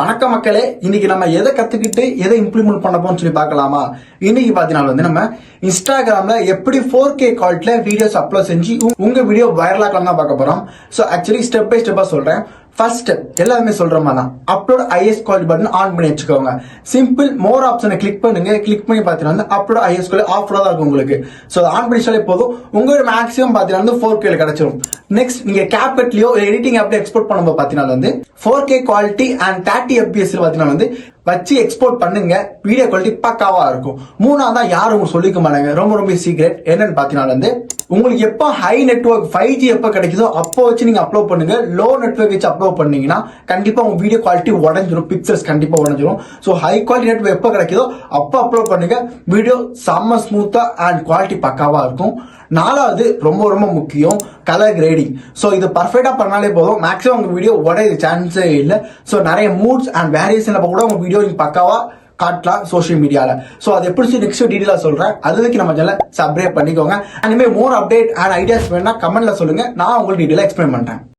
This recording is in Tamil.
வணக்கம் மக்களே, இன்னைக்கு நம்ம எதை கத்துக்கிட்டு எதை இம்ப்ளிமெண்ட் பண்ண போறோம்னு சொல்லி பார்க்கலாமா? இன்னைக்கு பாத்தீங்கன்னா நம்ம இன்ஸ்டாகிராம்ல எப்படி 4K குவாலிட்டில வீடியோஸ் அப்லோட் செஞ்சு உங்க வீடியோ வைரலாக்கலாம் தான் பார்க்க போறோம். சோ ஆக்சுவலி ஸ்டெப் பை ஸ்டெப்பா சொல்றேன். ஃபர்ஸ்ட் ஸ்டெப் எல்லாருமே சொல்ற மாதிரி தான், upload highest quality button on பண்ணி வச்சுக்கோங்க. சிம்பிள் மோர் ஆப்ஷனை கிளிக் பண்ணுங்க. கிளிக் பண்ணி பாத்தீங்கன்னா அப்லோட் ஹையஸ்ட் குவாலிட்டி ஆஃப்ல தான் இருக்கும் உங்களுக்கு. சோ ஆன் பண்ணிச்சாலே போதும், உங்களோட மேக்ஸிமம் பாத்தீங்கன்னா 4K கிடைச்சிரும். நெக்ஸ்ட் நீங்க கேப்கட்லயோ எடிட்டிங் ஆப்ல எக்ஸ்போர்ட் பண்ணும்போது பாத்தீங்கன்னா 4K குவாலிட்டி அண்ட் 30 FPS பாத்தீங்கன்னா வச்சு எக்ஸ்போர்ட் பண்ணுங்க. வீடியோ குவாலிட்டி பக்காவா இருக்கும். மூணாவதா யாரும் உங்களுக்கு சொல்லிக்க மாட்டாங்க, ரொம்ப சீக்ரெட். என்னன்னு பாத்தீங்கன்னா உங்களுக்கு எப்போ ஹை நெட்வொர்க் 5G எப்போ கிடைக்குதோ அப்போ வச்சு நீங்க அப்லோட் பண்ணுங்க. லோ நெட்வொர்க் வச்சு அப்லோட் பண்ணீங்கன்னா கண்டிப்பா உங்க வீடியோ குவாலிட்டி உடஞ்சிரும், பிக்சர்ஸ் கண்டிப்பா உடஞ்சிரும். சோ ஹை குவாலிட்டி நெட்வொர்க் எப்போ கிடைக்குதோ அப்போ அப்லோட் பண்ணுங்க. வீடியோ செம்ம ஸ்மூத்தா அண்ட் குவாலிட்டி பக்காவா இருக்கும். நாலாவது ரொம்ப முக்கியம், கலர் கிரேடிங். சோ இது பர்ஃபெக்டா பண்ணாலே போதும், மேக்ஸிமம் உங்க வீடியோ உடைய சான்ஸே இல்லை. சோ நிறைய மூட்ஸ் அண்ட் வேரியேஷன் கூட உங்க வீடியோ பக்காவா காட்டலாம் சோஷியல் மீடியால. சோ அது எப்படி நெக்ஸ்ட் டீடைலா சொல்றேன். அது வரைக்கும் நம்ம சேனலை சப்ஸ்கிரைப் பண்ணிக்கோங்க. And more update and ideas வேணா கமெண்ட்ல சொல்லுங்க, நான் உங்களுக்கு டீடைலா எக்ஸ்பிளைன் பண்றேன்.